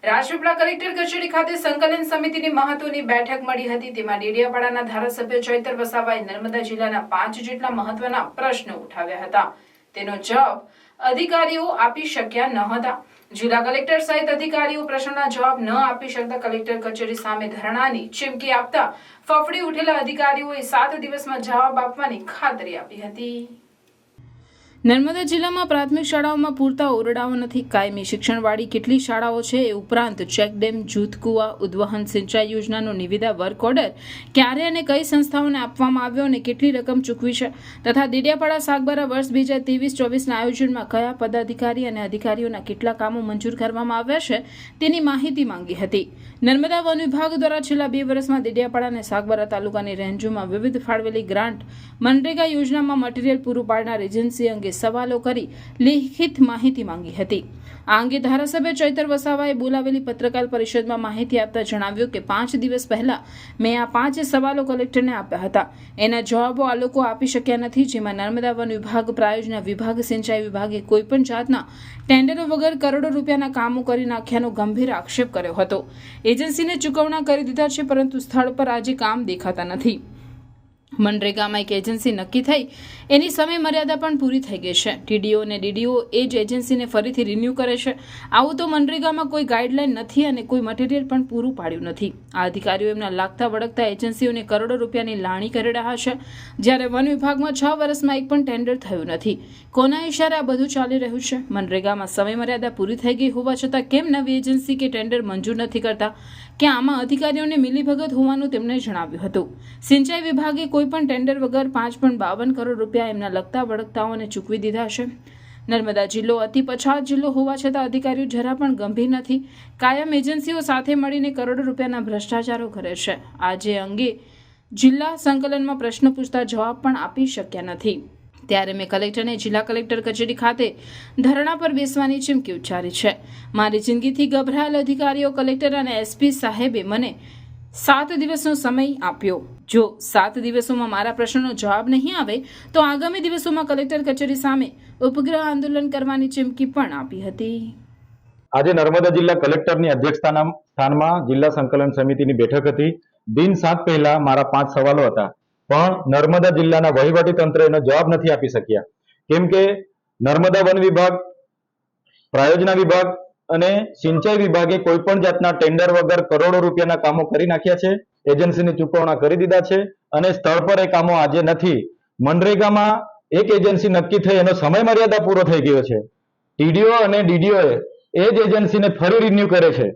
Rajpipla collector કચેરી ખાતે સંકલન સમિતિની મહત્વની બેઠક મળી હતી। તેમાં ડેડિયાપાડાના ધારાસભ્ય ચૈતર વસાવાએ નર્મદા જિલ્લાના 5 જેટલા મહત્વના પ્રશ્નો ઉઠાવ્યા હતા। તેનો જવાબ અધિકારીઓ આપી શક્યા ન હતા। જિલ્લા કલેક્ટર સહિત અધિકારીઓ પ્રશ્નોના જવાબ ન આપી શકતા કલેક્ટર કચેરી સામે ધરણાની ચીમકી આપતા ફફડી ઉઠેલા અધિકારીઓએ 7 દિવસમાં જવાબ આપવાની ખાતરી આપી હતી। નર્મદા જિલ્લામાં પ્રાથમિક શાળાઓમાં પૂરતા ઓરડાઓ નથી। કાયમી શિક્ષણવાળી કેટલી શાળાઓ છે એ ઉપરાંત ચેકડેમ, જૂથ કુવા, ઉદ્વહન સિંચાઈ યોજનાનો નિવિદા વર્ક ઓર્ડર ક્યારે અને કઈ સંસ્થાઓને આપવામાં આવ્યો અને કેટલી રકમ ચૂકવી છે તથા ડેડિયાપાડા સાગબારા વર્ષ 2023-24ના આયોજનમાં કયા પદાધિકારી અને અધિકારીઓના કેટલા કામો મંજૂર કરવામાં આવ્યા છે તેની માહિતી માંગી હતી। નર્મદા વન વિભાગ દ્વારા છેલ્લા 2 વર્ષમાં ડેડિયાપાડા અને સાગબારા તાલુકાની રેન્જોમાં વિવિધ ફાળવેલી ગ્રાન્ટ, મનરેગા યોજનામાં મટીરીયલ પૂરું પાડનાર એજન્સી અંગે સવાલો કરી લેખિત માહિતી માંગી હતી। આ અંગે ધારાસભ્ય ચૈતર વસાવાએ બોલાવેલી પત્રકાર પરિષદમાં માહિતી આપતા જણાવ્યું કે 5 દિવસ પહેલા મેં આ 5 સવાલો કલેક્ટરને આપ્યા હતા। એના જવાબો આ લોકો આપી શક્યા નથી, જેમાં નર્મદા વન વિભાગ, પ્રાયોજના વિભાગ, સિંચાઈ વિભાગે કોઈપણ જાતના ટેન્ડરો વગર કરોડો રૂપિયાના કામો કરી નાખ્યાનો ગંભીર આક્ષેપ કર્યો હતો। એજન્સીને ચૂકવણા કરી દીધા છે, પરંતુ સ્થળ પર આજે કામ દેખાતા નથી। મનરેગામાં એક એજન્સી નક્કી થઈ એની સમય મર્યાદા પણ પૂરી થઈ ગઈ છે। ટીડીઓ અને ડીડીઓ એ જ એજન્સીને ફરીથી રિન્યૂ કરે છે। આવું તો મનરેગામાં કોઈ ગાઈડલાઈન નથી અને કોઈ મટીરિયલ પણ પૂરું પાડ્યું નથી। આ અધિકારીઓ એમના લાગતા વળગતા એજન્સીઓને કરોડો રૂપિયાની લાણી કરી રહ્યા છે, જ્યારે વન વિભાગમાં 6 વર્ષમાં એક પણ ટેન્ડર થયું નથી। કોના ઇશારે આ બધું ચાલી રહ્યું છે? મનરેગામાં સમય મર્યાદા પૂરી થઈ ગઈ હોવા છતાં કેમ નવી એજન્સી કે ટેન્ડર મંજૂર નથી કરતા? કે આમાં અધિકારીઓને મિલીભગત હોવાનું તેમણે જણાવ્યું હતું। સિંચાઈ વિભાગે કોઈ પણ ટેન્ડર વગર 5.52 કરોડ રૂપિયા એમના લગતા વળગતાઓને ચૂકવી દીધા છે। નર્મદા જિલ્લો અતિ પછાત જિલ્લો હોવા છતાં અધિકારીઓ જરા પણ ગંભીર નથી। કાયમ એજન્સીઓ સાથે મળીને કરોડો રૂપિયાના ભ્રષ્ટાચારો કરે છે। આજે અંગે જિલ્લા સંકલનમાં પ્રશ્ન પૂછતા જવાબ પણ આપી શક્યા નથી। ત્યારે મેં કલેક્ટરને જિલ્લા કલેક્ટર કચેરી ખાતે ધરણા પર બેસવાની ચીમકી ઉચ્ચારી છે। મારી જિંદગીથી ગભરાયેલ અધિકારીઓ, કલેક્ટર અને એસપી સાહેબે મને 7 દિવસનો સમય આપ્યો। જો 7 દિવસોમાં મારા પ્રશ્નનો જવાબ નહીં આવે તો આગામી દિવસોમાં કલેક્ટર કચેરી સામે ઉપગ્રહ આંદોલન કરવાની ચીમકી પણ આપી હતી। આજે નર્મદા જિલ્લા કલેક્ટરની અધ્યક્ષતાના સ્થાનમાં જિલ્લા સંકલન સમિતિની બેઠક હતી। દિન 7 પહેલા મારા 5 સવાલો હતા, પણ નર્મદા જિલ્લાના વહીવટી તંત્ર એનો જવાબ નથી આપી શક્યા, કેમ કે નર્મદા વન વિભાગ, પ્રાયોજના વિભાગ અને સિંચાઈ વિભાગે કોઈ પણ જાતના ટેન્ડર વગર કરોડો રૂપિયાના કામો કરી નાખ્યા છે। એજન્સીની ચૂકવણા કરી દીધા છે અને સ્થળ પર એ કામો આજે નથી। મનરેગામાં એક એજન્સી નક્કી થઈ, એનો સમય મર્યાદા પૂરો થઈ ગયો છે। ટીડીઓ અને ડીડીઓ એ જ એજન્સીને ફરી રિન્યુ કરે છે।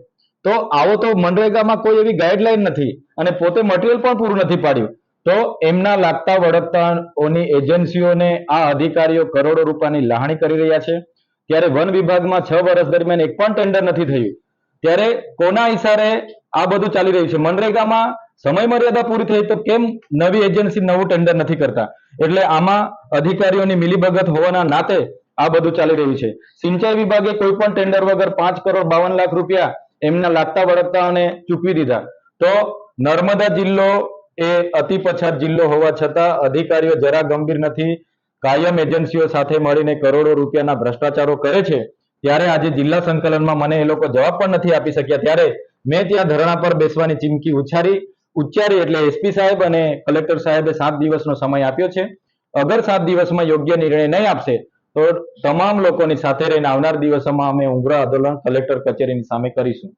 તો આવો તો મનરેગામાં કોઈ એવી ગાઈડલાઈન નથી અને પોતે મટીરિયલ પણ પૂરું નથી પાડ્યું, તો એમના લાગતા વળગતાઓની એજન્સીઓને આ અધિકારીઓ કરોડો રૂપિયાની લાહણી કરી રહ્યા છે। ત્યારે વન વિભાગમાં 6 વર્ષ દરમિયાન એક પણ ટેન્ડર નથી થયું, ત્યારે કોના ઇશારે આ બધું ચાલી રહ્યું છે? મનરેગામાં સમય મર્યાદા પૂરી થઈ તો કેમ નવી એજન્સી નવું ટેન્ડર નથી કરતા? એટલે આમાં અધિકારીઓની મિલીભગત હોવાના નાતે આ બધું ચાલી રહ્યું છે। સિંચાઈ વિભાગે કોઈ પણ ટેન્ડર વગર 5,52,00,000 રૂપિયા એમના લાગતા વળગતાઓને ચૂકવી દીધા। તો નર્મદા જિલ્લો એ અતિ પછાત જિલ્લો હોવા છતાં અધિકારીઓ જરા ગંભીર નથી, કાયમ એજન્સીઓ સાથે મળીને કરોડો રૂપિયાના ભ્રષ્ટાચારો કરે છે। ત્યારે આજે જિલ્લા સંકલનમાં મને એ લોકો જવાબ પણ નથી આપી શક્યા, ત્યારે મેં ત્યાં ધરણા પર બેસવાની ચીમકી ઉચ્ચારી એટલે એસપી સાહેબ અને કલેક્ટર સાહેબે 7 દિવસનો સમય આપ્યો છે। અગર 7 દિવસમાં યોગ્ય નિર્ણય નહીં આપશે તો તમામ લોકોની સાથે રહીને આવનાર દિવસોમાં અમે ઉગ્ર આંદોલન કલેક્ટર કચેરીની સામે કરીશું।